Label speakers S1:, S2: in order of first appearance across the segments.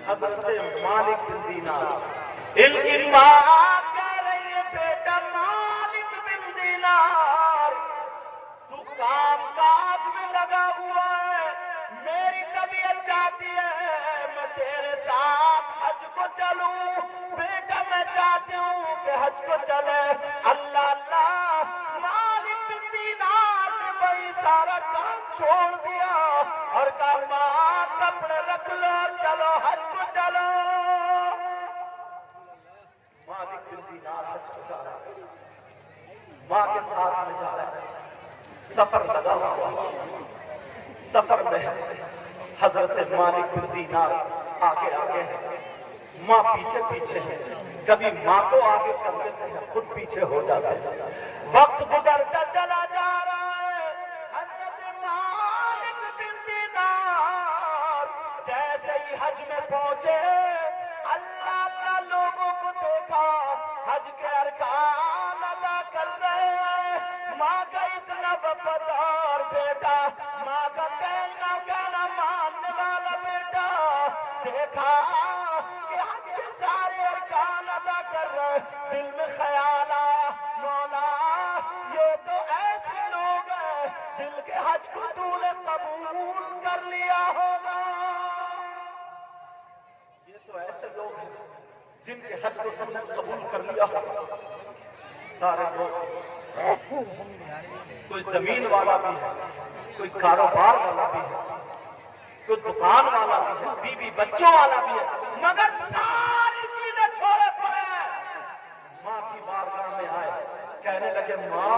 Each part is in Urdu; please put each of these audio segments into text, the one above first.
S1: حضرت مالک بن دینار، ان کی ماں کہہ رہی ہے بیٹا مالک بن دینار تو کام کاج میں لگا ہوا ہے، میری طبیعت چاہتی ہے میں تیرے ساتھ حج کو چلوں، بیٹا میں چاہتی ہوں کہ حج کو چلے۔ اللہ اللہ، مالک بن دینار نے وہی سارا کام چھوڑ دیا اور کہا ماں کپڑے رکھ لو اور چلو حج کو چلو۔ مالک بن دینار حج کو جا رہا ہے، ماں کے ساتھ میں جا رہا ہے، سفر لگا ہوا، سفر میں حضرت مالک بن دینار آگے آگے ہیں، ماں پیچھے پیچھے ہے، کبھی ماں کو آگے کر دیتے ہیں خود پیچھے ہو جاتے ہیں، وقت گزرتا چلا جا رہا ہے۔ حضرت مالک بن دینار جیسے ہی حج میں پہنچے، اللہ اللہ لوگوں کو دیکھا حج کے ارکان ادا کر رہے ہیں، ماں کا اتنا وفادار بیٹا، ماں کا کہنا ماننے والا بیٹا، دیکھا کہ حج کے سارے ارکان ادا کر رہے، دل میں خیال آیا مولا یہ تو ایسے لوگ ہیں جن کے حج کو تو نے قبول کر لیا ہوگا، یہ تو ایسے لوگ ہیں جن کے حج کو تم نے قبول کر لیا ہوگا۔ سارے لوگ، کوئی زمین والا بھی ہے، کوئی کاروبار والا بھی ہے، کوئی دکان والا بھی ہے، بیوی بچوں والا بھی ہے، مگر ساری چیزیں چھوڑے پڑے ماں کی بارگاہ میں آئے، کہنے لگے ماں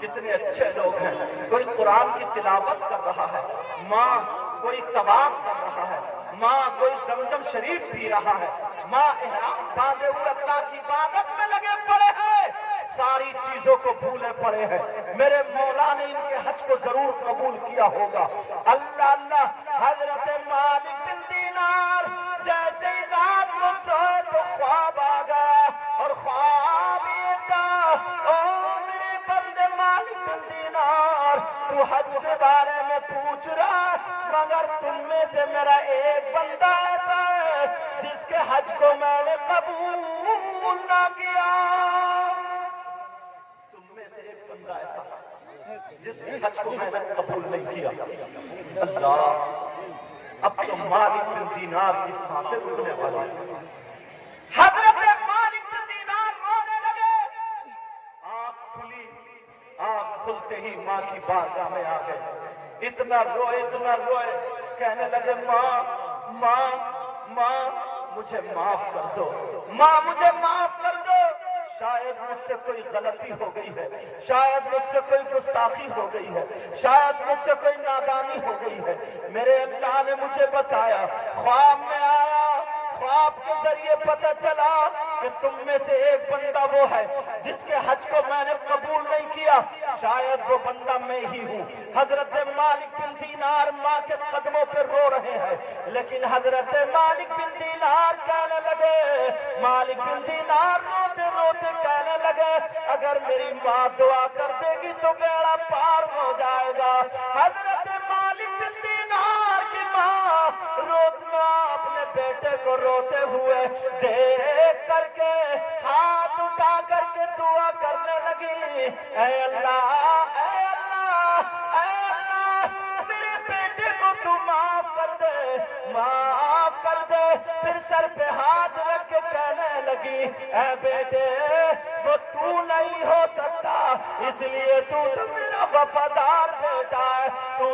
S1: کتنے اچھے لوگ ہیں، کوئی قرآن کی تلاوت کر رہا ہے، ماں کوئی طواف کر رہا ہے، ماں کوئی زمزم شریف پی رہا ہے، ماں احرام باندھے ہوئے اللہ کی عبادت میں لگے پڑے ہیں، ساری چیزوں کو بھولے پڑے ہیں، میرے مولا نے ان کے حج کو ضرور قبول کیا ہوگا۔ اللہ اللہ، حضرت مالک بن دینار جیسے ہی رات کو سوئے تو خواب آ گیا، اور خواب یہ تھا او میرے بندے مالک بن دینار تو حج کے بارے میں پوچھ رہا مگر تم میں سے میرا ایک بندہ ایسا ہے جس کے حج کو میں نے قبول نہ کیا، ایسا جس کے حج کو میں نے قبول نہیں کیا۔ اللہ، اب تو مالک بن دینار کی سانسیں رکنے والی، حضرت مالک بن دینار رونے لگے، آنکھ کھلی، آنکھ کھلتے ہی ماں کی بارگاہ میں آ گئے، اتنا روئے، کہنے لگے ماں ماں ماں مجھے معاف کر دو، ماں مجھے معاف کر دو، شاید مجھ سے کوئی غلطی ہو گئی ہے، شاید مجھ سے کوئی گستاخی ہو گئی ہے، شاید مجھ سے کوئی نادانی ہو گئی ہے، میرے اللہ نے مجھے بتایا، خواب میں آیا، خواب کے ذریعے پتہ چلا کہ تم میں سے ایک بندہ وہ ہے جس کے حج کو میں نے قبول نہیں کیا، شاید وہ بندہ میں ہی ہوں۔ حضرت مالک بن دینار ماں کے قدموں پر رو رہے ہیں، لیکن حضرت مالک بن دینار کہنے لگے، مالک بن دینار روتے روتے کہنے لگے اگر میری ماں دعا کر دے گی تو بیڑا پار ہو جائے گا۔ حضرت مالک بن دینار کی ماں روتنا اپنے بیٹے کو روتے ہوئے دیکھ کر کے ہاتھ اٹھا کر کے دعا کرنے لگی، اے اللہ اے اللہ اے اللہ میرے بیٹے کو تو معاف کر دے، معاف کر دے۔ پھر سر پہ ہاتھ رکھ کے کہنے لگی، اے بیٹے وہ تو نہیں ہو سکتا، اس لیے تو میرا وفادار بیٹا ہے،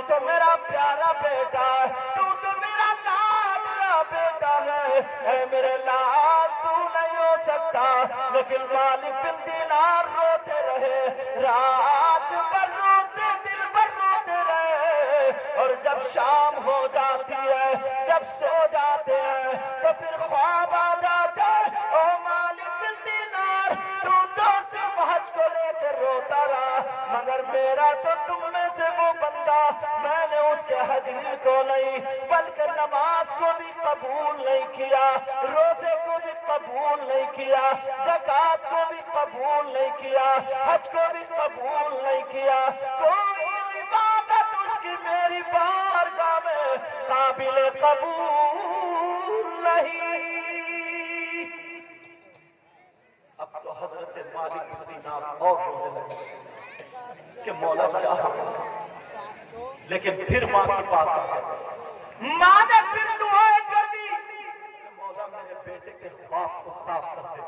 S1: تو میرا پیارا بیٹا ہے، تو میرا لاڈلا بیٹا ہے، اے میرے لال تو نہیں ہو سکتا۔ لیکن مالک بن دینار روتے رہے، رات بھر روتے، دل بھر روتے رہے، اور جب شام ہو جاتی ہے، جب سو جاتے ہیں تو پھر خواب آ جاتا ہے، او مالک بن دینار تو صرف حج کو لے کے روتا رہا، مگر میرا تو تم میں سے وہ بندہ، میں نے اس کے حج ہی کو نہیں بلکہ نماز کو بھی قبول نہیں کیا، روزے کو بھی قبول نہیں کیا، زکوٰۃ کو بھی قبول نہیں کیا، حج کو بھی قبول نہیں کیا، کوئی عبادت اس کی میری بارگاہ میں قابل قبول قبول نہیں. اب تو حضرت مالک بن دینار اور رونے لگے کہ مولا کیا ہے. لیکن پھر ماں کے پاس آ گئے. ماں نے پھر دعائیں کر دی کہ مولا میرے بیٹے کے خواب کو صاف کر دے.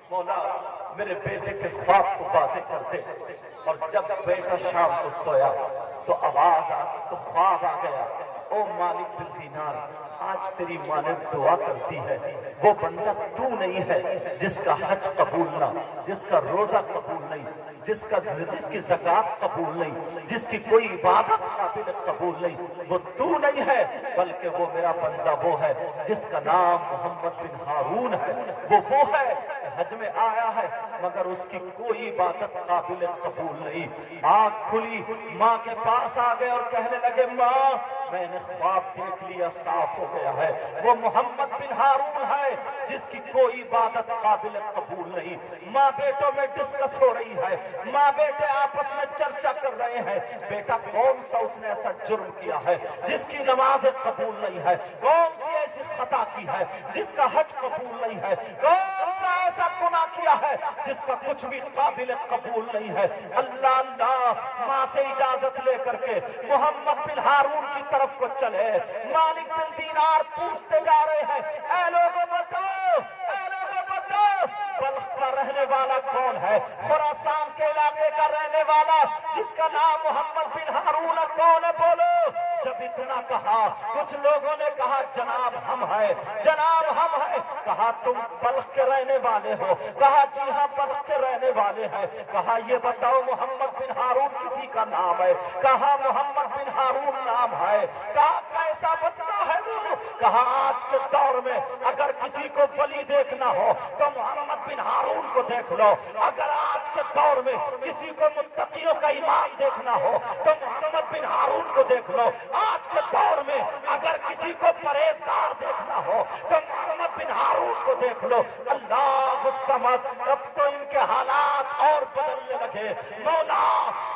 S1: مولا میرے بیٹے کے خواب کو واضح کر دے. اور جب بیٹا شام کو سویا تو آواز آ تو خواب آ گیا. او مالک بن دینار آج تیری ماں نے دعا کرتی ہے. وہ بندہ تو نہیں ہے جس کا حج قبول نہ, جس کا روزہ قبول نہیں, جس کی زکات قبول نہیں, جس کی کوئی عبادت قابل قبول نہیں. وہ تو نہیں ہے بلکہ وہ میرا بندہ وہ ہے جس کا نام محمد بن ہارون ہے. وہ ہے حج میں آیا ہے مگر اس کی کوئی عبادت قابل قبول نہیں. آنکھ کھلی, ماں کے پاس آ گئے اور کہنے لگے ماں میں نے خواب دیکھ لیا, صاف ہو گیا ہے. وہ محمد بن ہارون ہے جس کی کوئی عبادت قابل قبول نہیں. ماں بیٹوں میں ڈسکس ہو رہی ہے, ماں بیٹے آپس میں چرچا کر رہے ہیں بیٹا کون سا اس نے ایسا جرم کیا ہے جس کی نماز قبول نہیں ہے, کون سی ایسی خطا کی ہے جس کا حج قبول نہیں ہے, کون سا ایسا گناہ کیا ہے جس کا کچھ بھی قابل قبول نہیں ہے. اللہ اللہ ماں سے اجازت لے کر کے محمد بن ہارون کی طرف کو چلے. مالک بن دینار پوچھتے جا رہے ہیں اے لوگوں بتاؤ, اے لوگوں بتاؤ بلخ کا رہنے والا کون ہے, خراسان کے علاقے کا رہنے والا جس کا نام محمد بن ہارون کون ہے, بولو. جب اتنا کہا کچھ لوگوں نے کہا جناب ہم ہیں, جناب ہم ہیں. کہا تم بلخ کے رہنے والے ہو, کہا جی ہاں بلخ کے رہنے والے ہیں. کہا یہ بتاؤ محمد بن ہارون کسی کا نام ہے, کہا محمد بن ہارون نام ہے. کہا کیسا بندہ ہے وہ, کہا آج کے دور میں اگر کسی کو ولی دیکھنا ہو تو محمد بن ہارون کو دیکھ لو, اگر آج کے دور میں کسی کو متقیوں کا امام دیکھنا ہو تو محمد بن ہارون کو دیکھ لو, آج کے دور میں اگر کسی کو پرہیزگار دیکھنا ہو تو محمد بن ہارون کو دیکھ لو. اللہ الصمد. اب تو ان کے حالات اور بدلنے لگے. مولا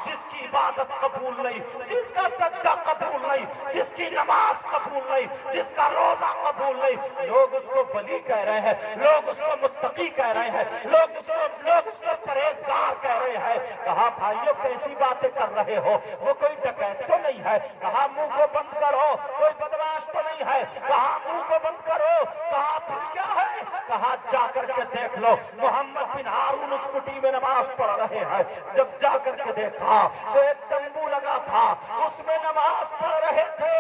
S1: جس کی عبادت قبول نہیں, جس کا سجدہ قبول نہیں, جس کی نماز قبول نہیں, جس کا روزہ قبول نہیں, لوگ اس کو ولی کہہ رہے ہیں, لوگ اس کو متقی کہہ رہے ہیں, لوگ اس کو پرہیزگار کہہ رہے ہیں. کہا بھائیو کیسی باتیں کر رہے ہو, وہ کوئی ڈکیت تو نہیں ہے. کہا منہ کو بند کرو, کوئی بدمعاش تو نہیں ہے. کہا منہ کو بند کرو. کہا پھر کیا ہے, کہا جا کر کے دیکھ لو محمد بن ہارون اس کٹی میں نماز پڑھ رہے ہیں. جب جا کر کے دیکھا تو ایک تمبو لگا تھا, اس میں نماز پڑھ رہے تھے.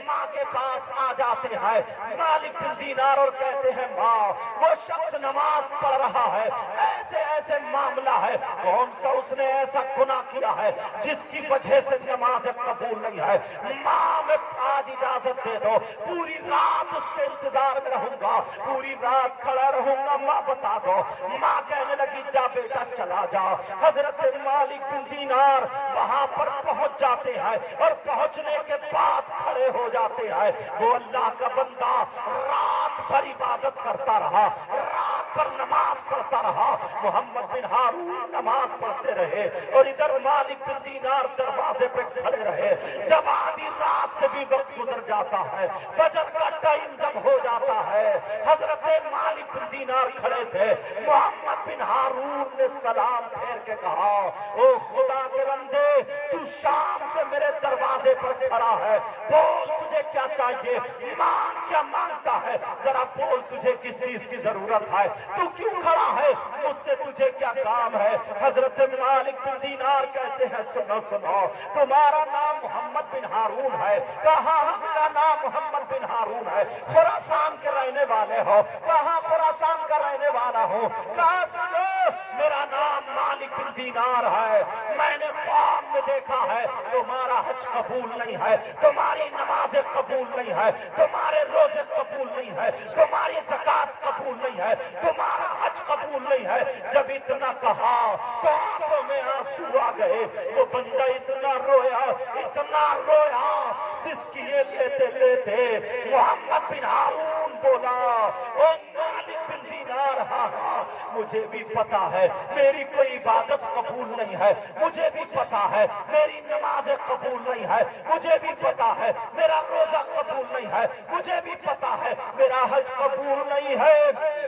S1: ماں کے پاس آ جاتے ہیں مالک بن دینار اور کہتے ہیں ماں وہ شخص نماز پڑھ رہا ہے, ایسے ایسے معاملہ ہے, کون سا اس نے ایسا گناہ کیا ہے جس کی وجہ سے نماز قبول نہیں ہے. ماں میں آج اجازت دے دو, پوری رات اس کے انتظار میں رہوں گا, پوری رات کھڑا رہوں گا, ماں بتا دو. ماں کہنے لگی جا بیٹا چلا جا. حضرت مالک بن دینار وہاں پر پہنچ جاتے ہیں اور پہنچنے کے بعد کھڑے ہو جاتے ہیں. وہ اللہ کا بندہ رات بھر عبادت کرتا رہا, رات بھر نماز پڑھتا رہا. محمد بن ہارون نماز پڑھتے رہے اور ادھر مالک بن دینار دروازے پہ کھڑے رہے. جب آدھی رات سے بھی وقت گزر جاتا ہے, فجر کا ٹائم جب ہو جاتا ہے, حضرت مالک بن دینار کھڑے تھے. محمد بن ہارون نے سلام پھیر کے کہا او خدا کے بندے تو شام سے میرے دروازے پر کھڑا ہے, بول تجھے کیا چاہیے, مانگ کیا مانگتا ہے, ذرا بول تجھے کس چیز کی ضرورت ہے, تو کیوں کھڑا ہے, مجھ سے تجھے کیا کام ہے. حضرت مالک بن دینار کہتے ہیں سنو سنو تمہارا نام محمد بن ہارون ہے. کہاں میرا نام محمد بن ہارون ہے. خراسان کے رہنے والے ہو, کہاں خراسان کا رہنے والا ہوں. کہاں سنو میرا نام مالک بن دینار ہے. میں نے خواب میں دیکھا ہے تمہارا حج قبول نہیں ہے, تمہاری نمازیں قبول نہیں ہے, تمہارے روزے قبول نہیں ہے, تمہاری زکات قبول نہیں ہے, تمہارا حج قبول نہیں ہے. جب اتنا کہا تو آنکھوں میں آنسو آ گئے. وہ بندہ اتنا رویا, اتنا رویا, سسکیے لیتے لیتے محمد بن ہارون بولا او مالک بن دینار, ہاں مجھے بھی پتا ہے میری کوئی عبادت قبول نہیں ہے، مجھے بھی پتا ہے میری نماز قبول نہیں ہے، مجھے بھی پتا ہے میرا روزہ قبول نہیں ہے، مجھے بھی پتا ہے میرا حج قبول نہیں ہے۔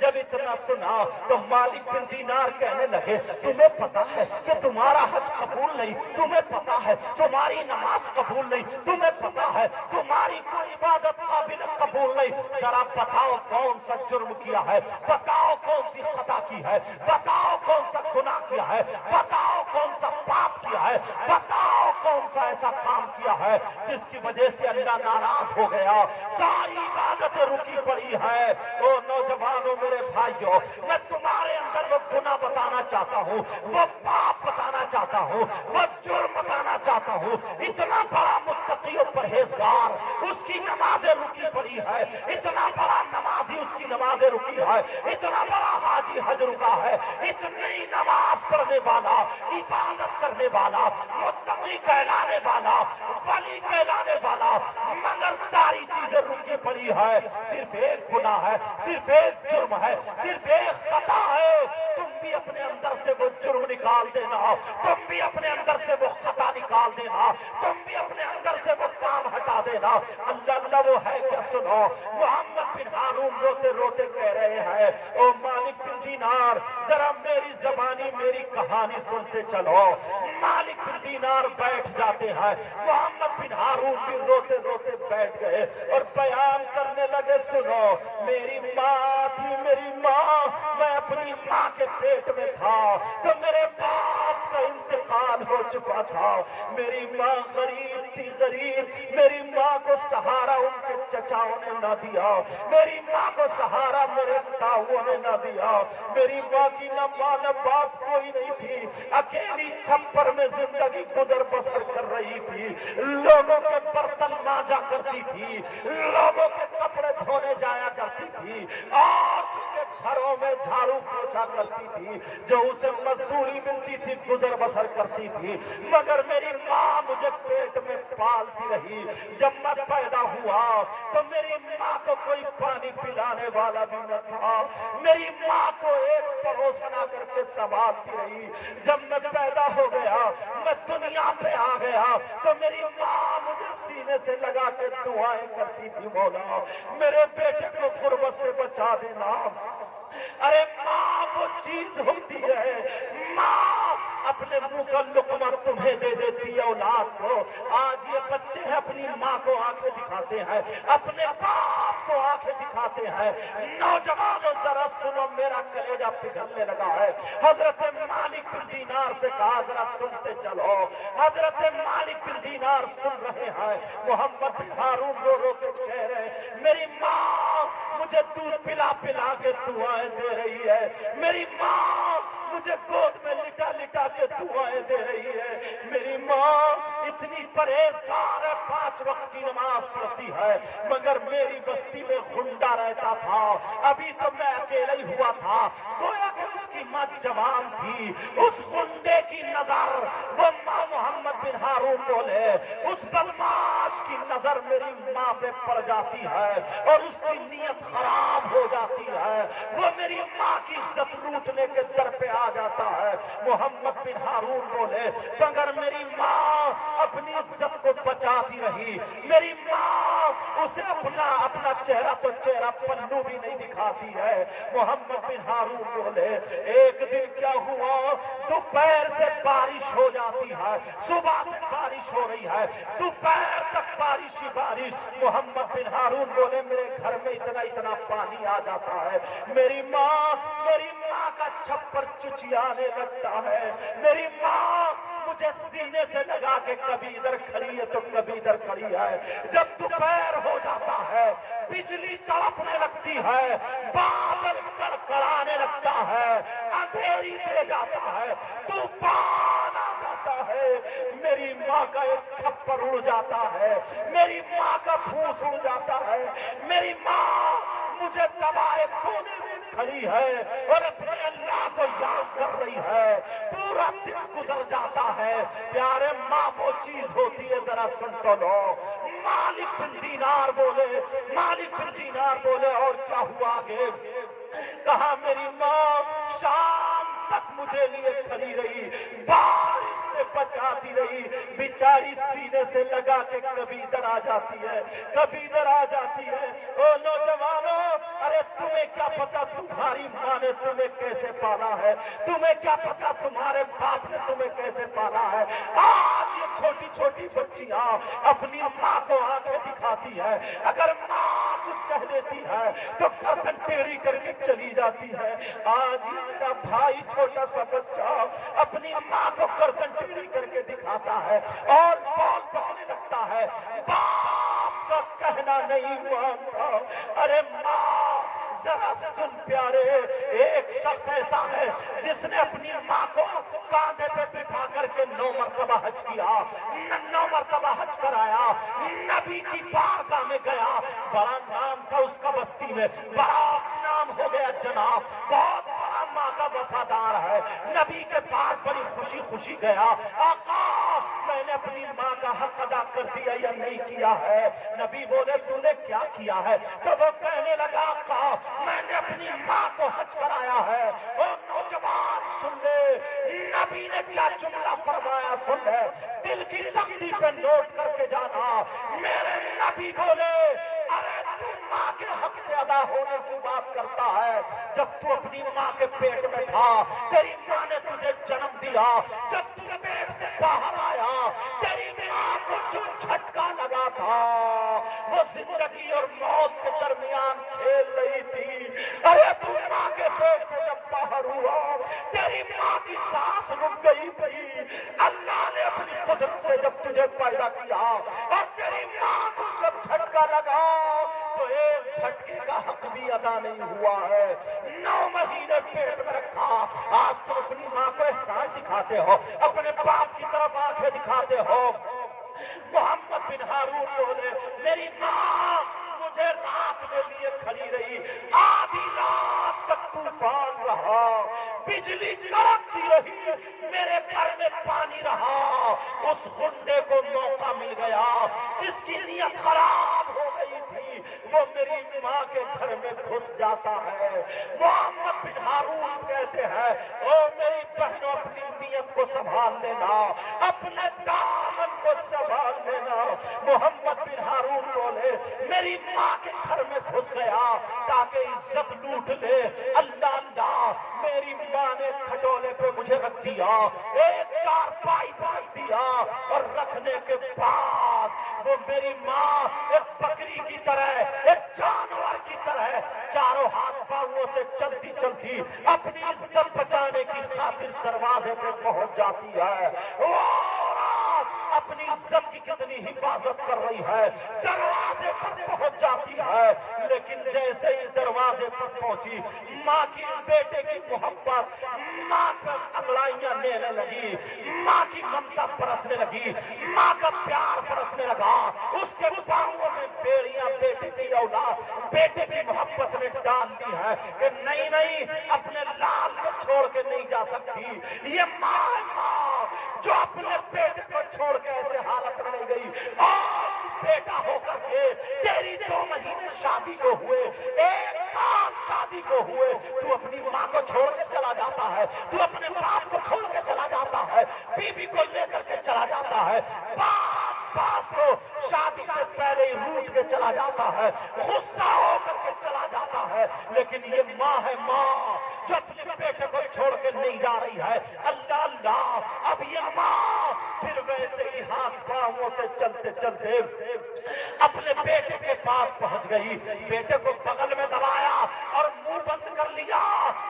S1: جب اتنا سنا تو مالک بن دینار کہنے لگے تمہیں پتا ہے کہ تمہارا حج قبول نہیں، تمہیں پتا ہے تمہاری نماز قبول نہیں، تمہیں پتا ہے تمہاری کوئی عبادت قابل قبول نہیں، ذرا بتاؤ کون سا جرم کیا ہے، بتاؤ کون سی خطا کی ہے، بتاؤ کون سا گناہ کیا ہے، بتاؤ کون سا پاپ کیا ہے، بتاؤ کون سا ایسا کام کیا ہے جس کی وجہ سے اللہ ناراض ہو گیا، ساری عبادتیں رکی پڑی ہے۔ او نوجوانوں میرے بھائیوں، میں تمہارے اندر وہ گناہ بتانا چاہتا ہوں، وہ پاپ بتانا چاہتا ہوں، وہ جرم بتانا چاہتا ہوں۔ اتنا بڑا متقی و پرہیزگار، اس کی نمازیں رکی پڑی ہے، اتنا بڑا نمازی اس کی نمازیں رکی ہے، اتنا بڑا حاجی حج رکا ہے، اتنی نماز پڑھنے والا، عبادت کرنے والا، متقی کہلانے والا، ولی کہلانے والا، مگر ساری چیزیں رکی پڑی ہے۔ صرف ایک گناہ ہے، صرف ایک جرم ہے، صرف ایک خطا ہے۔ تم بھی اپنے اندر سے وہ جرم نکال دینا، تم بھی اپنے اندر سے وہ خطا نکال دینا، تم بھی اپنے اندر سے وہ کام ہٹا دینا۔ اللہ وہ ہے کہ سنو، محمد بن ہارون روتے روتے کہہ رہے ہیں او مالک بن دینار ذرا میری زبانی میری کہانی سنتے چلو۔ مالک بن دینار بیٹھ جاتے ہیں، محمد بن ہارون بھی روتے روتے بیٹھ گئے اور بیان کرنے لگے سنو، میری ماں تھی، میری ماں، میں اپنی ماں کے پیٹ میں تھا تو میرے باپ کا انتقال ہو چکا تھا، میری ماں غریب تھی، غریب، میری ماں کو سہارا ان کے چچاؤں نے نہ دیا، میری ماں کو سہارا میرے تاؤوں نے نہ دیا، میری ماں کی نہ ماں نہ باپ کوئی نہیں تھی، اکیلی چھپر میں زندگی گزر بسر کر رہی تھی، لوگوں کے برتن مانجا کرتی تھی، لوگوں کے کپڑے دھونے جایا کرتی تھی، اور کے گھروں میں جھاڑو پوچھا کرتی تھی، جو اسے مزدوری ملتی تھی گزر بسر کرتی تھی، مگر میری ماں مجھے پیٹ میں پالتی رہی۔ جب میں پیدا ہوا تو میری ماں کو کوئی پانی پلانے والا بھی نہ تھا، میری ماں کو ایک پڑوسن آ کر کے سنبھالتی رہی۔ جب میں پیدا ہو گیا، میں دنیا پہ آ گیا تو میری ماں مجھے سینے سے لگا کے دعائیں کرتی تھی، مولا میرے بیٹے کو غربت سے بچا دینا۔ ارے ماں وہ چیز ہوتی ہے، ماں اپنے منہ کا لقمہ تمہیں دے دیتی ہے اولاد کو۔ آج یہ بچے ہیں اپنی ماں کو آنکھیں دکھاتے ہیں، اپنے باپ کو آنکھیں دکھاتے ہیں۔ نوجوانوں ذرا سنو، میرا کلیجہ پگھلنے لگا ہے۔ حضرت مالک بن دینار سے کہا ذرا سنتے چلو۔ حضرت مالک بن دینار سن رہے ہیں، محمد بن ہارون رو رو کے کہہ رہے ہیں میری ماں مجھے دودھ پلا پلا کے دعائیں دے رہی ہے، میری ماں مجھے گود میں لٹا لٹا کے دعائیں دے رہی ہے، میری ماں اتنی پرہیزگار ہے، 5 وقت کی نماز پڑھتی ہے، مگر میری بستی میں غنڈہ رہتا تھا، ابھی تو میں اکیلا ہی ہوا تھا، گویا کہ اس کی ماں جوان تھی، اس غنڈے کی نظر وہ ماں محمد بن ہارون بولے اس بدماش کی نظر میری ماں پہ پڑ جاتی ہے اور اس کی نیت خراب ہو جاتی ہے، وہ میری ماں کی عزت لوٹنے کے در پہ آ جاتا ہے۔ محمد بن ہارون بولے مگر میری ماں اپنی عزت کو بچاتی رہی، میری ماں اسے اپنا چہرہ تو چہرہ پلو بھی نہیں دکھاتی ہے۔ محمد بن ہارون بولے ایک دن کیا ہوا، دوپہر سے بارش ہو جاتی ہے، صبح سے بارش ہو رہی ہے، دوپہر تک بارش ہی بارش۔ محمد بن ہارون بولے میرے گھر میں اتنا پانی آ جاتا ہے، میری ماں کا چھپر چچیانے لگتا ہے، میری ماں مجھے سینے سے لگا کے کبھی ادھر کھڑی ہے تو کبھی ادھر کھڑی ہے۔ جب دوپہر ہو جاتا ہے، بجلی تڑپنے لگتی ہے، بادل کڑکڑانے لگتا ہے، اندھیری دے جاتا ہے، طوفان آ جاتا ہے، میری ماں کا ایک چھپر اڑ جاتا ہے، میری ماں کا پھوس اڑ جاتا ہے، میری ماں مجھے دبائے کونے میں کھڑی ہے اور اپنے اللہ کو یاد کر رہی ہے، پورا دن گزر جاتا ہے۔ پیارے ماں وہ چیز ہوتی ہے، ذرا سن تو لو۔ مالک بن دینار بولے اور کیا ہوا آگے؟ کہا میری ماں شام تک مجھے لیے کھڑی رہی، بارش سے بچاتی رہی، بیچاری سینے سے لگا کے کبھی ادھر آ جاتی ہے کبھی ادھر آ جاتی ہے۔ او نوجوانوں، ارے تمہیں کیا پتا تمہاری ماں نے تمہیں کیسے پالا ہے، تمہیں کیا پتا تمہارے باپ نے تمہیں کیسے پالا ہے۔ آج یہ چھوٹی چھوٹی بچیاں اپنی ماں کو آنکھیں دکھاتی ہے، اگر ماں کچھ کہہ دیتی ہے تو گردن ٹیڑھی کر کے چلی جاتی ہے۔ آج یہ میرا بھائی چھوٹا سا بچہ اپنی ماں کو گردن ٹیڑھی کر کے دکھاتا ہے اور بول بکنے لگتا ہے، باپ کا کہنا نہیں مانتا۔ ارے ماں ذرا سن پیارے، ایک شخص ایسا ہے جس نے اپنی ماں کو کاندھے پہ بٹھا کر کے 9 مرتبہ حج کیا، 9 مرتبہ حج کرایا، نبی کی بارگاہ میں گیا، بڑا نام تھا اس کا بستی میں، بڑا نام ہو گیا جناب، بہت بڑا ماں کا وفادار ہے، نبی کے پاس بڑی خوشی خوشی گیا، آقا میں نے اپنی ماں کا حق ادا کر دیا یا نہیں کیا ہے؟ نبی بولے تو نے کیا کیا ہے؟ تو وہ کہنے لگا آقا میں نے اپنی ماں کو حج کرایا ہے۔ او نوجوان سن لے، نبی نے کیا جملہ فرمایا سن لے، دل کی تختی پہ نوٹ کر کے جانا، میرے نبی بولے ارے تو ماں کے حق سے ادا ہونے کی بات کرتا ہے، جب تو اپنی ماں کے پیٹ میں تھا تیری ماں نے تجھے جنم دیا، جب تو پیٹ سے باہر آیا تیری ماں کو جو جھٹکا لگا تھا وہ زندگی اور موت کے درمیان کھیل رہی تھی۔ ارے تو ماں کے پیٹ سے جب باہر ہوا تیری ماں کی سانس رک گئی تھی، اللہ نے اپنی قدرت سے جب تجھے پیدا کیا اور تیری ماں کو جب جھٹکا لگا تو ایک جھٹکے کا حق بھی ادا نہیں ہوا ہے، 9 مہینے پیٹ میں رکھا۔ آج تو اپنی ماں کو احسان دکھاتے ہو، اپنے باپ کی طرف آنکھیں دکھاتے ہو۔ محمد بن ہارون بولے میری ماں مجھے رات میں لیے کھڑی رہی، آدھی رات تک طوفان رہا، بجلی کڑکتی رہی، میرے گھر میں پانی رہا، اس غنڈے کو موقع مل گیا جس کی نیت خراب ہو گئی تھی وہ میری ماں کے گھر میں گھس جاتا ہے۔ محمد بن ہارون کہتے ہیں او میری بہنوں اپنی نیت کو سنبھال لینا، اپنے دامن کو سنبھال لینا۔ محمد بن ہارون بولے میری ماں کے گھر میں گھس گیا تاکہ عزت لوٹ لے، اللہ اللہ میری ماں نے کھٹولے پہ مجھے رکھ دیا، ایک چارپائی پہ رکھ دیا اور رکھنے کے بعد وہ میری ماں ایک بکری کی طرح ایک جانور کی طرح چاروں ہاتھ پاؤں سے چلتی چلتی اپنی عزت بچانے کی خاطر دروازے پہ پہنچ جاتی ہے۔ وہ اپنی عزت کی کتنی حفاظت کر رہی ہے، دروازے پر پہنچ جاتی ہے، لیکن جیسے ہی دروازے پر پہنچی ماں کی بیٹے کی محبت ماں پر انگڑائیاں لینے لگی، ماں کی ممتا برسنے لگی، ماں کا پیار برسنے لگا، اس کے پاؤں میں بیڑیاں بیٹے کی اولاد بیٹے کی محبت نے ڈال دی ہے کہ نہیں نہیں اپنے لال کو چھوڑ کے نہیں جا سکتی، یہ ماں جو اپنے بیٹے کو چھوڑ کے ایسے حالت میں نہیں گئی، اور بیٹا ہو کر کے تیری 2 مہینے شادی کو ہوئے، 1 سال شادی کو ہوئے، تو اپنی ماں کو چھوڑ کے چلا جاتا ہے، تو اپنے باپ کو چھوڑ کے چلا جاتا ہے، بیوی کو لے کر کے چلا جاتا ہے، باس کو شادی سے پہلے ہی روٹ کے چلا جاتا ہے، غصہ ہو کر کے چلا جاتا ہے، لیکن یہ ماں ہے، ماں جو اپنے بیٹے کو چھوڑ کے نہیں جا رہی ہے۔ اللہ اللہ اب یہ ماں پھر ویسے ہی ہاتھ پاؤں سے چلتے چلتے اپنے بیٹے کے پاس پہنچ گئی، بیٹے کو بغل میں دبایا اور منہ بند کر لیا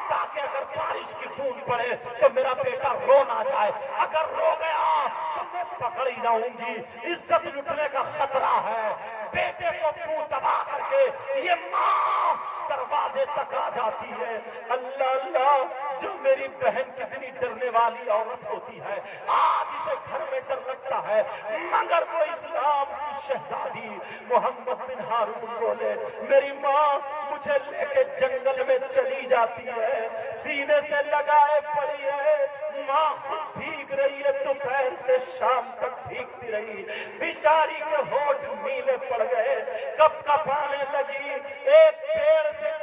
S1: تاکہ اگر بارش کی بوند پڑے تو میرا بیٹا رو نہ جائے، اگر رو گیا تو میں پکڑی جاؤں گی، عزت لٹنے کا خطرہ ہے۔ بیٹے کو منہ دبا کر کے یہ ماں دروازے تک آ جاتی ہے۔ اللہ اللہ جو میری بہن کتنی ڈرنے والی عورت ہوتی ہے، آج اسے گھر میں ڈر لگتا ہے، مگر وہ اسلام کی شہزادی محمد بن ہارون بولے میری ماں مجھے لے کے جنگل میں چلی جاتی ہے، سینے سے لگائے پڑی ہے، ماں خود بھیگ رہی ہے، دوپہر سے شام تک بھیگتی رہی، بیچاری کے ہونٹ میلے پڑ گئے، کب کب آنے لگی، ایک پیڑ سے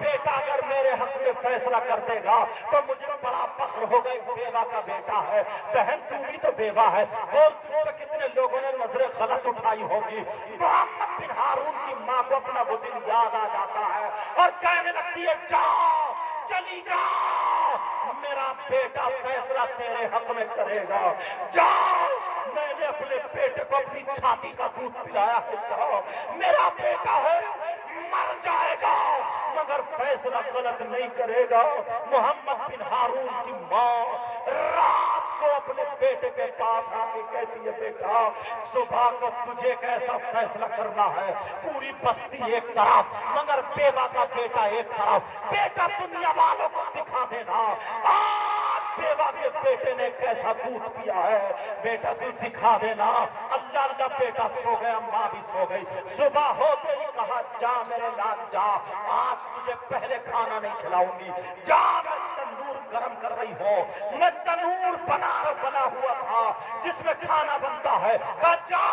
S1: بیٹا اگر میرے حق میں فیصلہ کر دے گا تو مجھے بڑا فخر ہوگا، ایک بیوہ کا بیٹا ہے۔ بہن تو بھی تو بیوہ ہے، بول تجھ پہ کتنے لوگوں نے نظریں غلط اٹھائی ہوگی۔ محمد بن ہارون کی ماں کو اپنا وہ دن یاد آ جاتا ہے اور کہنے لگتی ہے جاؤ، چلی جاؤ، میرا بیٹا فیصلہ تیرے حق میں کرے گا، جاؤ، میں نے اپنے بیٹے کو اپنی چھاتی کا دودھ پلایا ہے، جاؤ، میرا بیٹا ہے، مر جائے گا مگر فیصلہ غلط نہیں کرے گا۔ محمد بن ہارون کی ماں رات کو اپنے بیٹے کے پاس آ کے کہتی ہے بیٹا صبح کو تجھے کیسا فیصلہ کرنا ہے، پوری بستی ایک طرف مگر بیوہ کا بیٹا ایک طرف، بیٹا دنیا والوں کو دکھا دینا آج بیوہ کے بیٹے نے کیسا دودھ پیا ہے، بیٹا تو دکھا دینا۔ اللہ اللہ بیٹا سو گیا، ماں بھی سو گئی۔ صبح ہوتے ہی کہا جا میرے لال جا، آج تجھے پہلے کھانا نہیں کھلاؤں گی، جا میں تندور گرم کر رہی ہوں، میں تنور بنا ہوا تھا جس میں کھانا بنتا ہے، کہا جا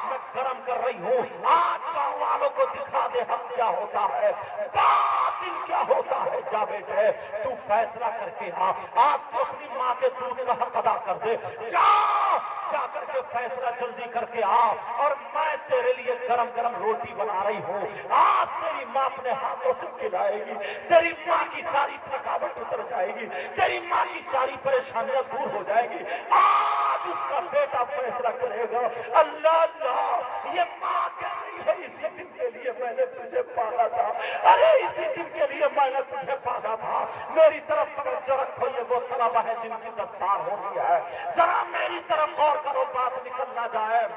S1: میں گرم کر رہی ہوں، آج گاؤں والوں کو دکھا دے حق کیا ہوتا ہے، باطل کیا ہوتا ہے، جا بیٹے تو فیصلہ کر کے آج تو اپنی ماں کے دودھ کا حق ادا کر دے، جا کر کے فیصلہ جلدی کر کے آ، اور میں تیرے لیے گرم گرم روٹی بنا رہی ہوں، آج تیری ماں اپنے ہاتھوں سے کھلائے گی، تیری ماں کی ساری تھکاوٹ اتر جائے گی، تیری ماں کی ساری پریشانیاں دور ہو جائے گی، آج اس کا بیٹا فیصلہ کرے گا۔ اللہ اللہ، یہ ماں کہہ رہی ہے اسی دن کے لیے میں نے تجھے پالا تھا، ارے اسی دن کے لیے میں نے تجھے پالا تھا، میری طرف توجہ رکھو، یہ وہ طلبہ ہے جن کی دستار ہونی ہے، ذرا میری طرف غور کرو بات نکل نہ جائے،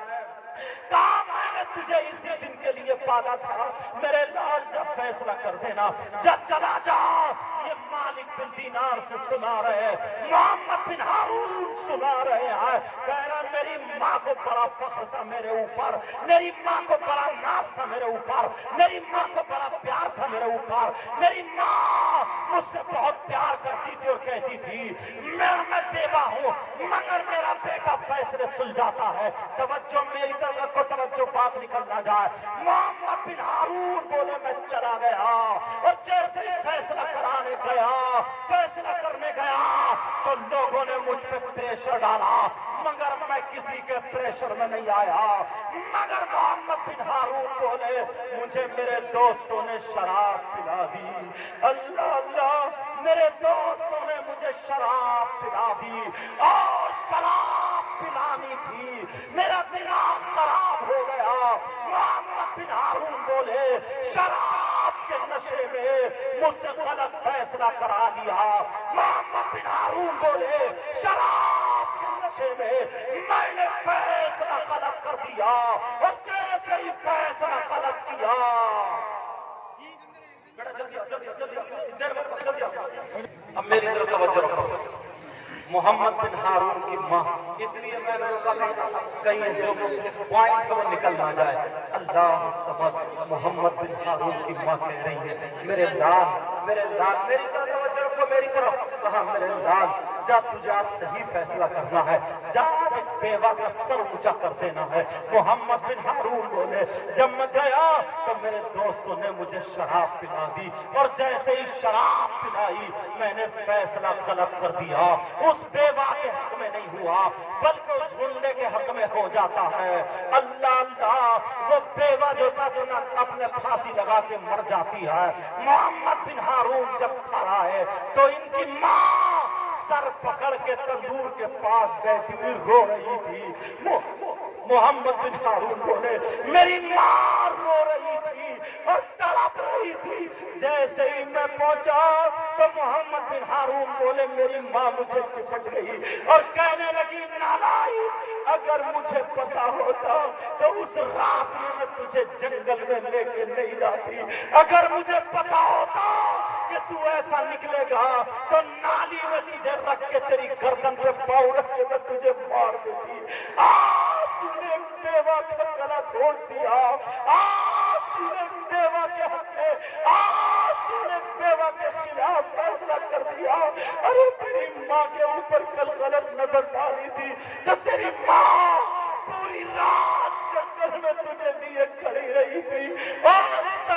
S1: کہا میں نے تجھے اسی دن کے لیے پالا تھا، میرے لال جب فیصلہ کر دینا، جب چلا جا۔ یہ مالک بن دینار سے سنا رہے، محمد بن ہارون سنا رہے ہیں، کہہ رہا میری ماں کو بڑا فخر تھا میرے اوپر، میری ماں کو بڑا ناز تھا میرے اوپر، میری ماں کو بڑا پیار تھا میرے اوپر، میری ماں مجھ سے بہت پیار کرتی تھی اور کہتی تھی میں بیوہ ہوں مگر میرا بیٹا فیصلے سلجھاتا ہے، توجہ میری طرف کو توجہ بات نکل نہ جائے۔ محمد بن ہارون بولے میں چلا گیا اور جیسے ہی فیصلہ کرانے گیا، فیصلہ کرنے گیا تو لوگوں نے مجھ پہ پریشر ڈالا مگر میں کسی کے پریشر میں نہیں آیا، مگر محمد بن ہارون بولے مجھے میرے دوستوں نے شراب پلا دی، اللہ اللہ، میرے دوستوں نے مجھے شراب پلا دی اور شراب پلانی تھی، میرا دماغ خراب ہو گیا۔ محمد بن ہارون بولے شراب کے نشے میں مجھ سے غلط فیصلہ کرا لیا، محمد بن ہارون بولے شراب کے نشے میں نے فیصلہ غلط کر دیا اور جیسے ہی فیصلہ غلط کیا، اب میری طرف توجہ رکھو، محمد بن ہارون کی ماں، اس لیے میں نے کہا کہیں جو پوائنٹ وہ نکل نہ جائے، اللہ سبحانہ، محمد بن ہارون کی ماں کہہ رہی ہے میرے لال میری طرف توجہ رکھو، میری طرف کہا میرے لال جا تجھے آج صحیح فیصلہ کرنا ہے، جا ایک بیوہ کا سر اونچا کر دینا ہے۔ محمد بن ہارون بولے جب میں گیا تو میرے دوستوں نے مجھے شراب پلا دی اور جیسے ہی شراب پلائی میں نے فیصلہ غلط کر دیا، اس بیوہ کے حق میں نہیں ہوا بلکہ اس غنڈے کے حق میں ہو جاتا ہے۔ اللہ اللہ، وہ بیوہ جو تھا جو نہ اپنے پھانسی لگا کے مر جاتی ہے، محمد بن ہارون جب کھڑا ہے تو ان کی ماں سر پکڑ کے تندور کے پاس بیٹھی ہوئی رو رہی تھی۔ محمد بن ہارون بولے میری ماں رو رہی تھی اور تڑپ رہی تھی، جیسے ہی میں پہنچا تو محمد بن ہارون بولے میری ماں مجھے چپٹ گئی اور کہنے لگی نالائق، اگر مجھے پتا ہوتا تو اس رات میں تجھے جنگل میں لے کے نہیں جاتی، اگر مجھے پتا ہوتا کہ تو ایسا نکلے گا تو نالی میں تجھے رکھ کے تیری گردن پہ پاؤں رکھ کے میں تجھے مار دیتی۔ آج تو نے بیوہ کا گلا کھول دیا، آج تو نے بیوہ کے حق میں، آج تو نے بیوہ کے خلاف فیصلہ کر دیا۔ ارے تیری ماں کے اوپر کل غلط نظر ڈالی تھی تو تیری ماں پوری رات جنگل میں تجھے لیے کھڑی رہی تھی، اگر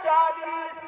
S1: 40